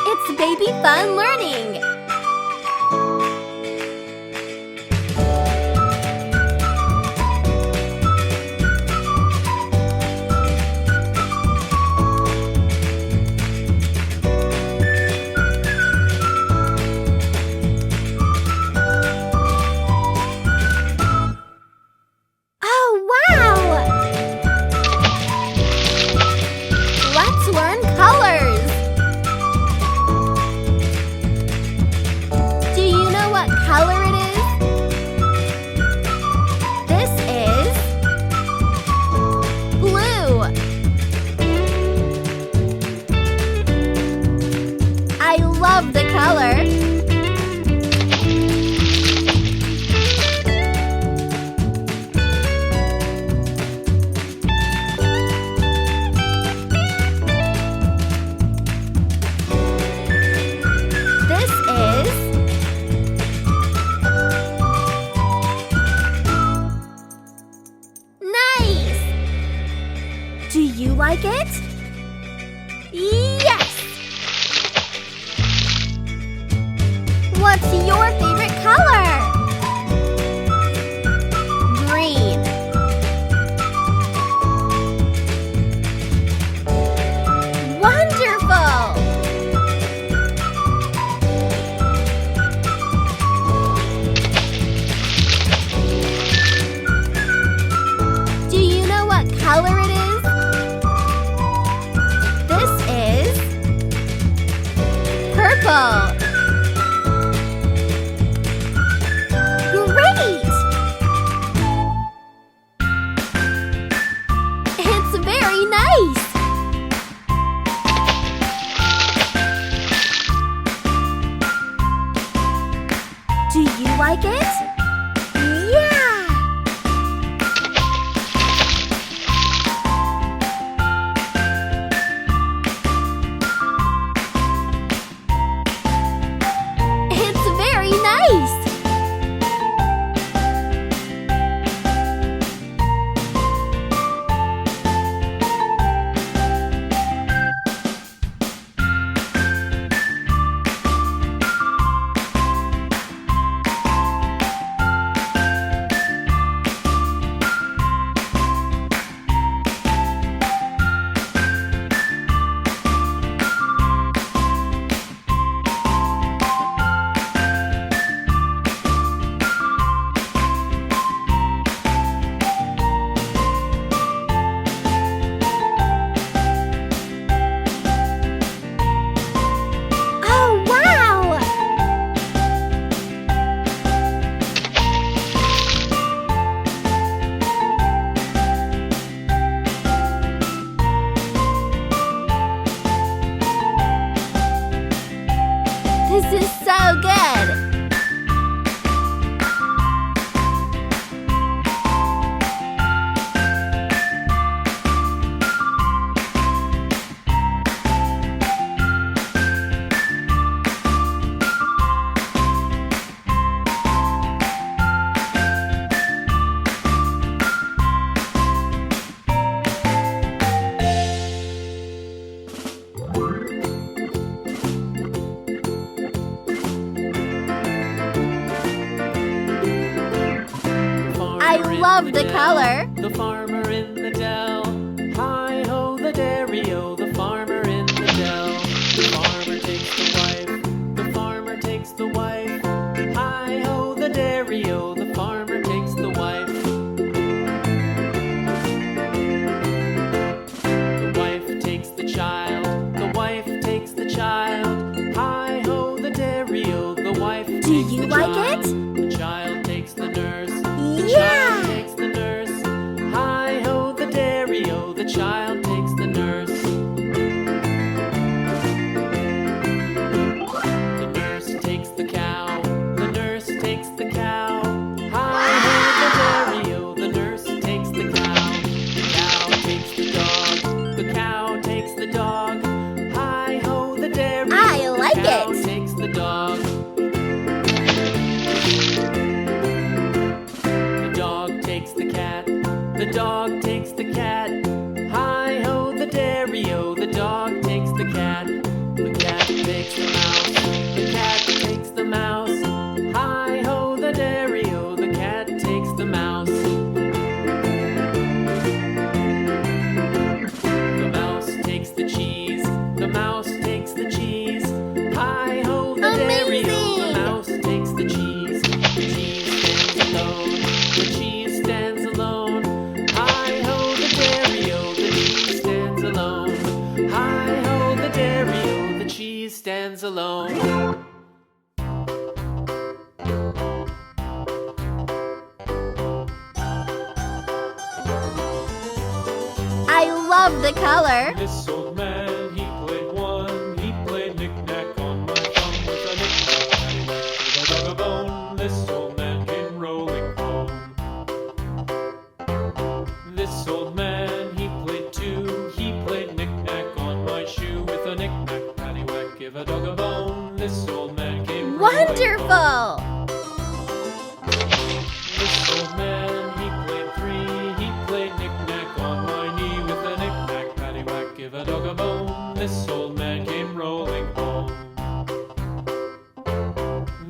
It's baby fun learning! Oh, wow! Let's learn colors! Do you know what color it is? This is blue. I love the color. This is nice! Do you like it? Yes! What's your favorite color? Green. Wonderful! Do you know what color it is? This is purple. Great! It's very nice. Do you like it? Yeah! It's very nice! Oh, wow! This is so good! I love the color. The farmer in the dell. Hi-ho, the dairy-o, the farmer in the dell. The farmer takes the wife. The farmer takes the wife. Hi-ho, the dairy-o, the farmer takes the wife. The wife takes the child. The wife takes the child. Hi-ho, the dairy-o, the wife takes Do you the like child. it? The child takes the nurse. The Yeah! child takes the nurse. Hi-ho, the dairy-o, the child takes the nurse. The nurse takes the cow. The nurse takes the cow. Hi-ho, the dairy-o, the nurse takes the cow. The cow takes the dog. The cow takes the dog. Hi-ho, the dairy-o, I like the cow it. takes the dog. The dog takes the cat. The dog takes the cat. Hi-ho, the dairy-o, the dog takes the cat. The cat takes the love the color. This old man, he played one. He played knick-knack on my thumb with a knick-knack, paddywhack, give a dog a bone. This old man came rolling home. This old man, he played two. He played knick-knack on my shoe with a knick-knack, paddywhack, give a dog a bone. This old man came rolling Wonderful! home. This old man, he played three. He played knick-knack on my knee with a knick-knack, paddywhack, give a dog a bone. This old man came rolling home.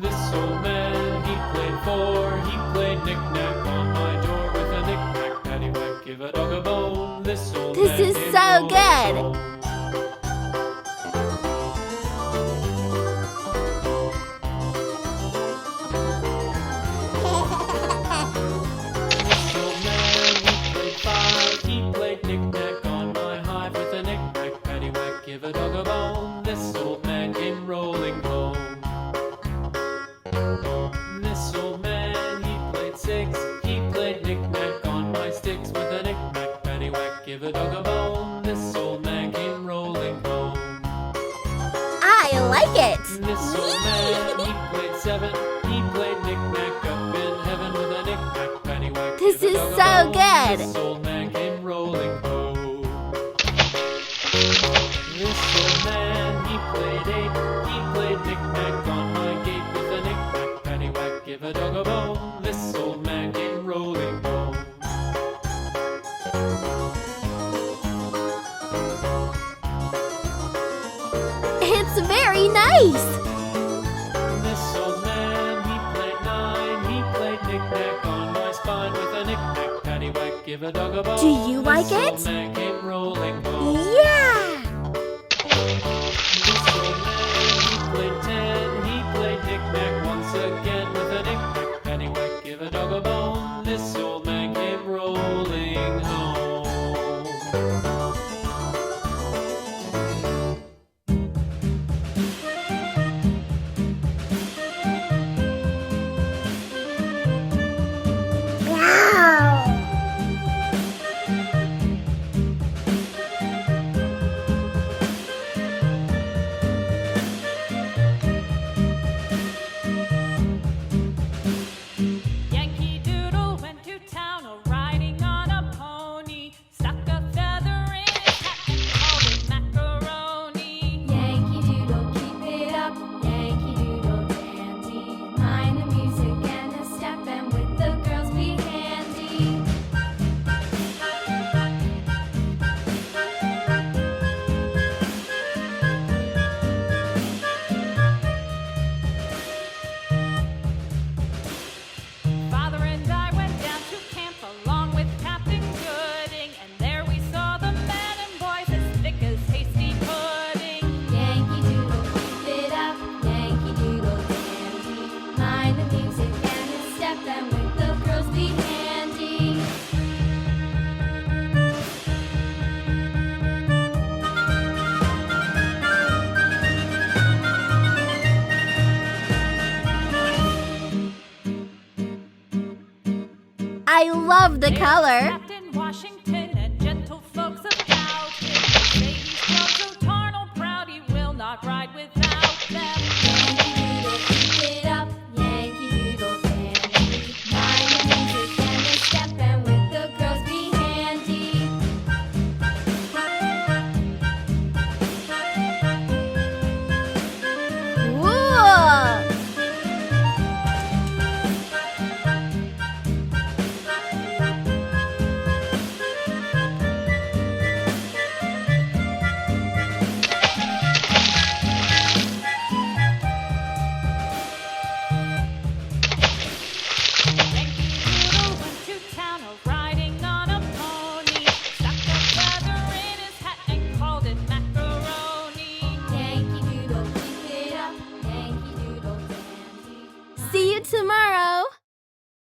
This old man, he played four. He played knick-knack on my door with a knick-knack, paddywhack, give a dog a bone. This old This man is came so rolling good. home. This old man, he played five. He played knick-knack on my hive with a knick-knack, paddywhack, give a dog a bone. This old man came rolling home. This old man, he played six. He played knick-knack on my sticks with a knick-knack, paddywhack, give a dog a bone. This old man came rolling home. I like it. This old man, he played seven. He played knick-knack up in heaven with a knick-knack, paddywhack, This give a is dog a so bone. good. This old man came rolling home. This old man, he played eight. He played knick-knack on my gate with a knick-knack, paddywhack, give a dog a bone. This old man came rolling home. It's very nice. This old man, he played nine. He played knick-knack on my spine with a knick-knack, paddywhack, give a dog a bone. Do you like This it? old man came rolling home. Yeah. This old man, he played ten. He played knick-knack once again with a knick-knack, paddywhack, give a dog a bone. This old man came rolling home. Wow. Yankee Doodle went to town riding on a pony, stuck a feather in his hat and called it macaroni. Yankee Doodle, keep it up, Yankee Doodle dandy. Mind the music and the step, and with the girls be handy. Father and I went down to camp along with Captain Gooding, and there we saw the men and boys as thick as hasty pudding. Yankee Doodle, keep it up, Yankee Doodle dandy. Mind the music and the step, and with the girls be handy. I love the color.